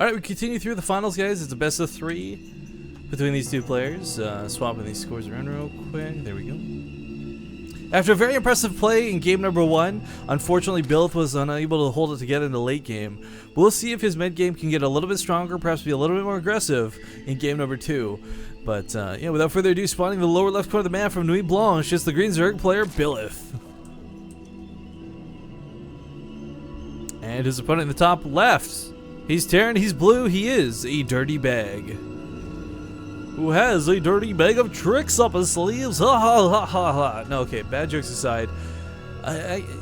Alright, we continue through the finals, guys. It's a best of 3 between these two players. Swapping these scores around real quick. There we go. After a very impressive play in game number 1, unfortunately Byleth was unable to hold it together in the late game. We'll see if his mid game can get a little bit stronger, perhaps be a little bit more aggressive in game number 2. But yeah, without further ado, spawning the lower left corner of the map from Nuit Blanche, it's the Green Zerg player Byleth. And his opponent in the top left. He's Terran, he's blue, he is a Dirtybag. Who has a dirty bag of tricks up his sleeves. Ha ha ha ha ha. No, okay, bad jokes aside.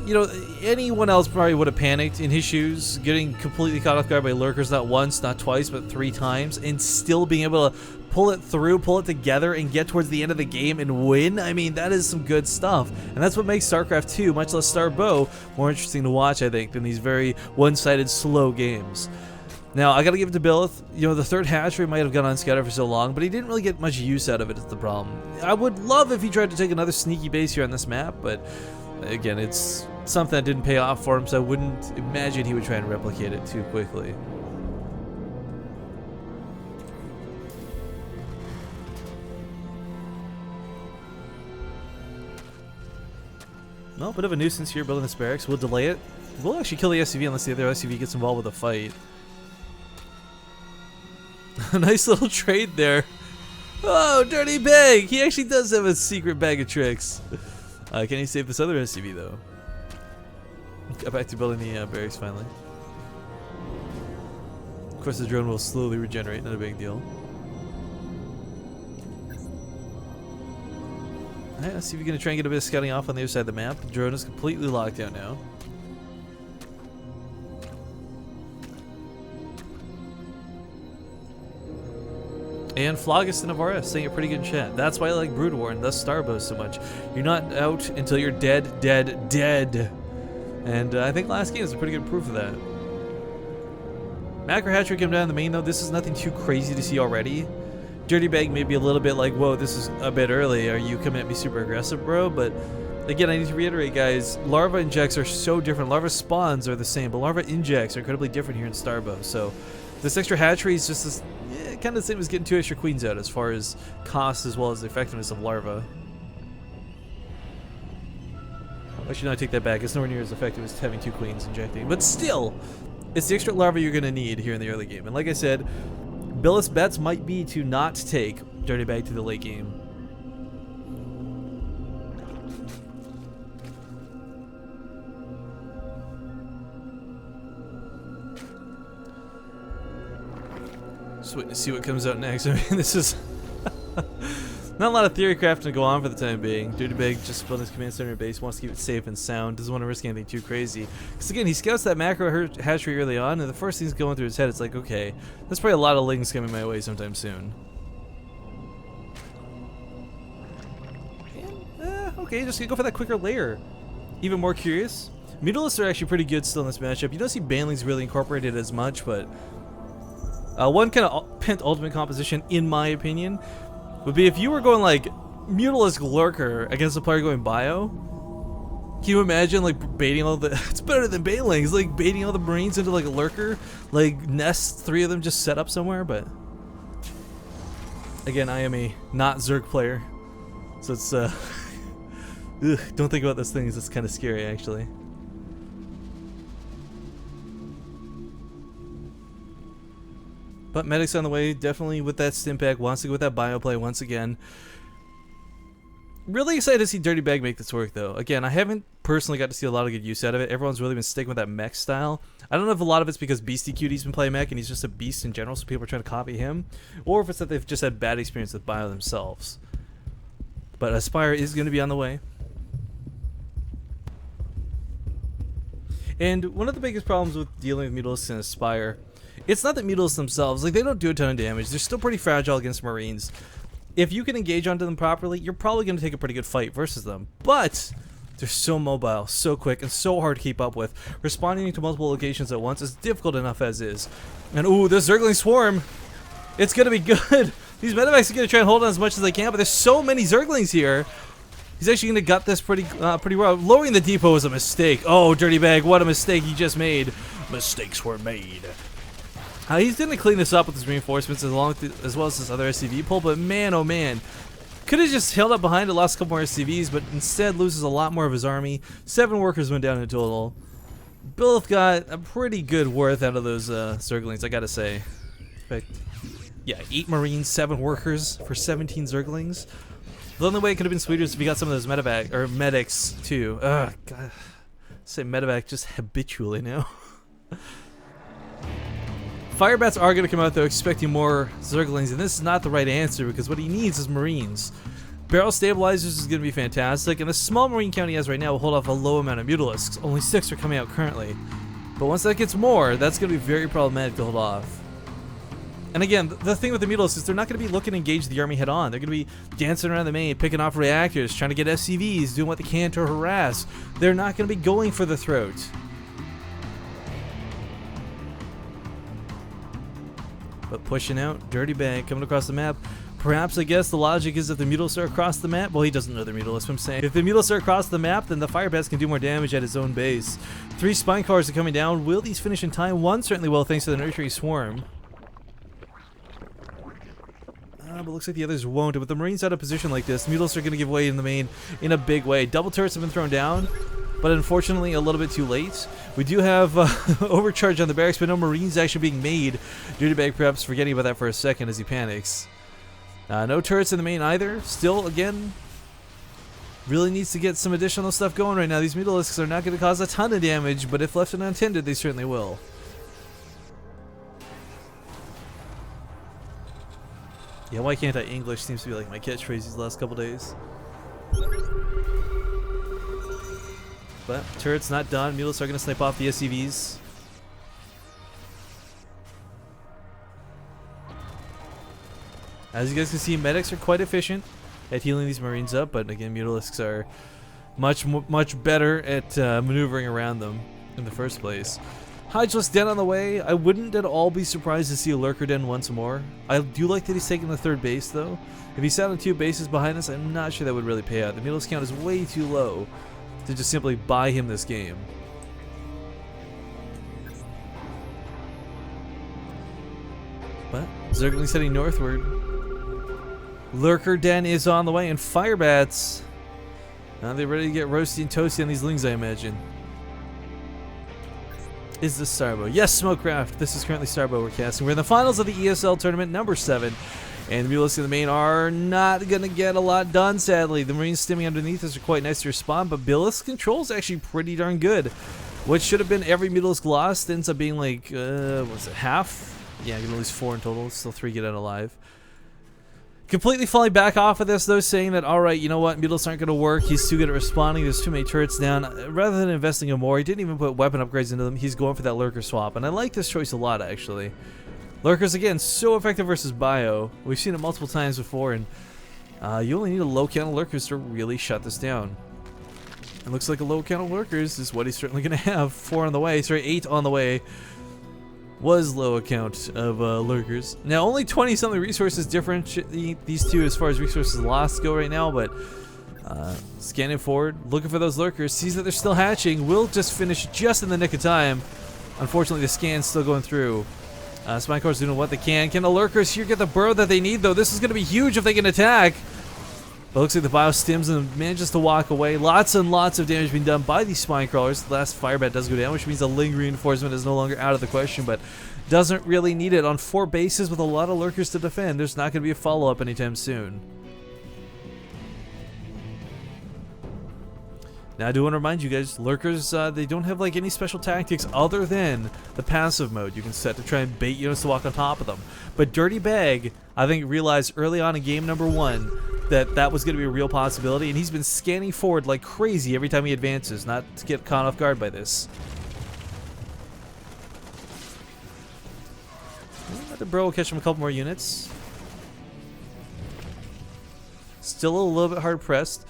You know, anyone else probably would have panicked in his shoes, getting completely caught off guard by lurkers not once, not twice, but 3 times, and still being able to pull it through, pull it together, and get towards the end of the game and win. I mean, that is some good stuff. And that's what makes StarCraft 2, much less Starbow, more interesting to watch, I think, than these very one-sided, slow games. Now, I gotta give it to Byleth. You know, the third hatchery might have gone unscattered for so long, but he didn't really get much use out of it, is the problem. I would love if he tried to take another sneaky base here on this map, but again, it's something that didn't pay off for him, so I wouldn't imagine he would try and replicate it too quickly. Well, a bit of a nuisance here building this barracks. We'll delay it. We'll actually kill the SCV unless the other SCV gets involved with the fight. A nice little trade there. Oh, Dirtybag! He actually does have a secret bag of tricks. Can he save this other SCV though? Got back to building the barracks finally. Of course, the drone will slowly regenerate. Not a big deal. Alright, let's see if we're gonna try and get a bit of scouting off on the other side of the map. The drone is completely locked down now. And Flogus and Navarra saying a pretty good chat. That's why I like Brood War and thus Starbow so much. You're not out until you're dead, dead, dead. And I think last game is a pretty good proof of that. Macro Hatchery came down in the main though. This is nothing too crazy to see already. Dirtybag may be a little bit like, whoa, this is a bit early. Are you coming at me super aggressive, bro? But again, I need to reiterate, guys, larva injects are so different. Larva spawns are the same, but larva injects are incredibly different here in Starbow. So this extra hatchery is just this, yeah, kind of the same as getting 2 extra queens out as far as cost as well as the effectiveness of larva. Actually, no, I take that back. It's nowhere near as effective as having 2 queens injecting. But still, it's the extra larva you're going to need here in the early game. And like I said, Byleth's bets might be to not take Dirtybag to the late game. Just waiting to see what comes out next. I mean, this is not a lot of theory crafting to go on for the time being. Dirtybag just built his command center base, wants to keep it safe and sound, doesn't want to risk anything too crazy. Because again, he scouts that macro hatchery early on, and the first thing's going through his head, it's like, okay, there's probably a lot of lings coming my way sometime soon. And, okay, just gonna go for that quicker layer. Even more curious, Mutalisks are actually pretty good still in this matchup. You don't see Banelings really incorporated as much, but one kind of pent ultimate composition, in my opinion, would be if you were going like Mutalisk Lurker against a player going Bio. Can you imagine like baiting all the it's better than Banelings, like baiting all the Marines into like a Lurker, like nest 3 of them just set up somewhere. But again, I am a not Zerg player, so it's ugh, don't think about those things. It's kind of scary actually. But Medic's on the way, definitely with that Stimpack, wants to go with that bio play once again. Really excited to see Dirtybag make this work though. Again, I haven't personally got to see a lot of good use out of it. Everyone's really been sticking with that mech style. I don't know if a lot of it's because Beastie Cutie's been playing mech and he's just a beast in general, so people are trying to copy him. Or if it's that they've just had bad experience with bio themselves. But Aspire is going to be on the way. And one of the biggest problems with dealing with Mutalisks and Aspire, it's not that Mutalisks themselves, like they don't do a ton of damage. They're still pretty fragile against Marines. If you can engage onto them properly, you're probably going to take a pretty good fight versus them. But they're so mobile, so quick, and so hard to keep up with. Responding to multiple locations at once is difficult enough as is. And ooh, this Zergling Swarm, it's going to be good. These medevacs are going to try and hold on as much as they can, but there's so many Zerglings here. He's actually going to gut this pretty well. Lowering the depot was a mistake. Oh, Dirtybag, what a mistake he just made. Mistakes were made. He's going to clean this up with his reinforcements as well as this other SCV pull, but man, oh man. Could have just held up behind it, lost a couple more SCVs, but instead loses a lot more of his army. 7 workers went down in total. Byleth got a pretty good worth out of those Zerglings, I gotta say. In fact, yeah, 8 Marines, 7 workers for 17 Zerglings. The only way it could have been sweeter is if you got some of those medevac or medics too. Ugh, God. I say medevac just habitually now. Firebats are going to come out though expecting more Zerglings, and this is not the right answer because what he needs is Marines. Barrel Stabilizers is going to be fantastic, and the small Marine count he has right now will hold off a low amount of Mutalisks. Only 6 are coming out currently. But once that gets more, that's going to be very problematic to hold off. And again, the thing with the Mutalisks is they're not going to be looking to engage the army head on. They're going to be dancing around the main, picking off reactors, trying to get SCVs, doing what they can to harass. They're not going to be going for the throat. But pushing out, Dirtybag coming across the map. Perhaps, I guess, the logic is if the Mutalisks are across the map. Well, he doesn't know they're Mutalisks, I'm saying. If the Mutalisks are across the map, then the Firebats can do more damage at his own base. 3 Spine Crawlers are coming down. Will these finish in time? 1 certainly will, thanks to the Nursery Swarm. But looks like the others won't. With the Marines out of position like this, Mutalisks are going to give way in the main in a big way. Double turrets have been thrown down, but unfortunately a little bit too late. We do have overcharge on the barracks, but no Marines actually being made. Dirtybag perhaps forgetting about that for a second as he panics. No turrets in the main either. Still, again, really needs to get some additional stuff going right now. These Mutalisks are not going to cause a ton of damage, but if left unattended, they certainly will. Yeah, why can't I English seems to be like my catchphrase these last couple days. But turret's not done. Mutalisks are going to snipe off the SCVs. As you guys can see, medics are quite efficient at healing these Marines up, but again, Mutalisks are much better at maneuvering around them in the first place. Hydroless Den on the way. I wouldn't at all be surprised to see a Lurker Den once more. I do like that he's taking the 3rd base though. If he sat on 2 bases behind us, I'm not sure that would really pay out. The Mutalisk count is way too low to just simply buy him this game. But Zergling's heading northward. Lurker Den is on the way, and Firebats. Now they're ready to get roasty and toasty on these Lings, I imagine. Is this Starbow? Yes, Smokecraft. This is currently Starbow we're casting. We're in the finals of the ESL tournament, number 7. And the Mutalisks in the main are not going to get a lot done, sadly. The Marines stimming underneath us are quite nice to respond, but Byleth's control is actually pretty darn good. What should have been every Mutalisk lost ends up being like, what's it, half? Yeah, you can lose 4 in total. Still 3 get out alive. Completely falling back off of this, though, saying that, alright, you know what, Mutalisks aren't going to work, he's too good at responding, there's too many turrets down. Rather than investing in more, he didn't even put weapon upgrades into them, he's going for that Lurker swap, and I like this choice a lot, actually. Lurkers, again, so effective versus Bio. We've seen it multiple times before, and you only need a low count of Lurkers to really shut this down. It looks like a low count of Lurkers is what he's certainly going to have. 4 on the way, sorry, 8 on the way. Was low account of Lurkers. Now only 20-something resources differentiate these two as far as resources lost go right now, but scanning forward, looking for those Lurkers, sees that they're still hatching, will just finish just in the nick of time. Unfortunately, the scan's still going through. Spinecorps doing what they can. Can the Lurkers here get the burrow that they need, though? This is going to be huge if they can attack. But it looks like the Bio stims and manages to walk away. Lots and lots of damage being done by these Spine Crawlers. The last Firebat does go down, which means the lingering reinforcement is no longer out of the question, but doesn't really need it on 4 bases with a lot of Lurkers to defend. There's not going to be a follow-up anytime soon. Now, I do want to remind you guys, Lurkers, they don't have like any special tactics other than the passive mode you can set to try and bait units to walk on top of them. But Dirtybag, I think, realized early on in game number 1 that that was going to be a real possibility, and he's been scanning forward like crazy every time he advances, not to get caught off guard by this. The bro will catch him a couple more units. Still a little bit hard pressed.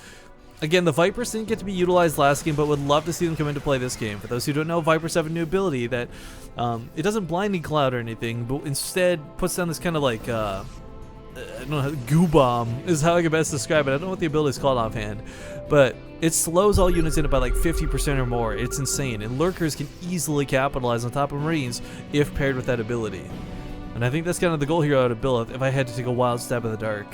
Again, the Vipers didn't get to be utilized last game, but would love to see them come into play this game. For those who don't know, Vipers have a new ability that it doesn't blinding cloud or anything, but instead puts down this kind of like I don't know, goo bomb is how I can best describe it. I don't know what the ability is called offhand, but it slows all units in it by like 50% or more. It's insane, and lurkers can easily capitalize on top of Marines if paired with that ability. And I think that's kind of the goal here out of Byleth, if I had to take a wild stab in the dark.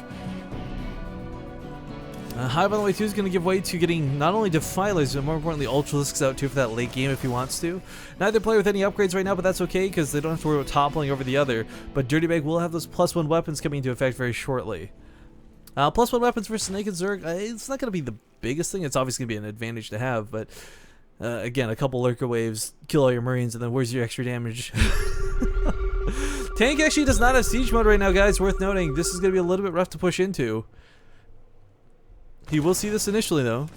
Hive on the way too is going to give way to getting not only Defilers, but more importantly Ultralisks out too for that late game if he wants to. Neither player with any upgrades right now, but that's okay because they don't have to worry about toppling over the other. But Dirtybag will have those +1 weapons coming into effect very shortly. +1 weapons for Snake and Zerg, it's not going to be the biggest thing. It's obviously going to be an advantage to have, but again, a couple Lurker waves, kill all your Marines, and then where's your extra damage? Tank actually does not have siege mode right now, guys. Worth noting, this is going to be a little bit rough to push into. He will see this initially, though.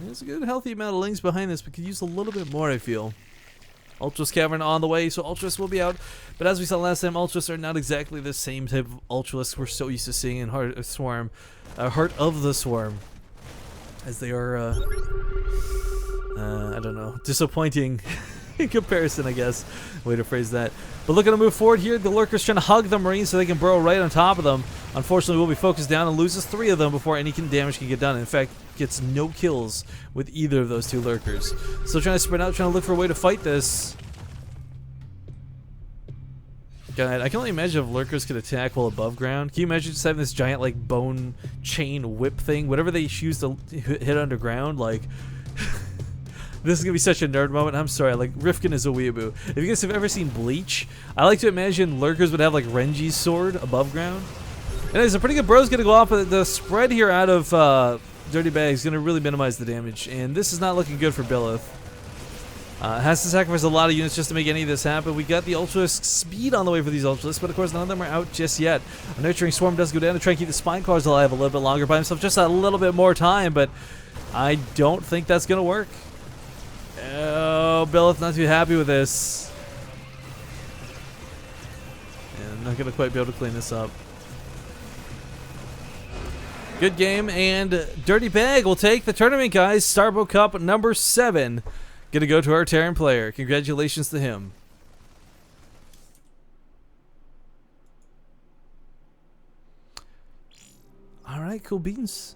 There's a good, healthy amount of lings behind this, but could use a little bit more, I feel. Ultras Cavern on the way, so Ultras will be out. But as we saw last time, Ultras are not exactly the same type of Ultralisks we're so used to seeing in Heart of the Swarm. As they are, I don't know, disappointing in comparison, I guess. Way to phrase that. But looking to move forward here, the Lurker's trying to hug the Marines so they can burrow right on top of them. Unfortunately, will be focused down and loses 3 of them before any damage can get done. In fact, gets no kills with either of those 2 Lurkers. Still trying to sprint out, trying to look for a way to fight this. God, I can only imagine if Lurkers could attack while above ground. Can you imagine just having this giant, like, bone chain whip thing? Whatever they choose to hit underground, like... This is going to be such a nerd moment. I'm sorry, like, Rifkin is a weeaboo. If you guys have ever seen Bleach, I like to imagine Lurkers would have, like, Renji's sword above ground. And there's a pretty good bro's going to go off, but the spread here out of Dirtybag is going to really minimize the damage. And this is not looking good for Byleth. Has to sacrifice a lot of units just to make any of this happen. We got the Ultralisk speed on the way for these Ultralisks, but of course none of them are out just yet. A Nurturing Swarm does go down to try and keep the Spine Claws alive a little bit longer, buy himself just a little bit more time, but I don't think that's going to work. Oh, Byleth not too happy with this. And not going to quite be able to clean this up. Good game, and Dirtybag will take the tournament, guys. Starbow Cup number 7. Going to go to our Terran player. Congratulations to him. All right, cool beans.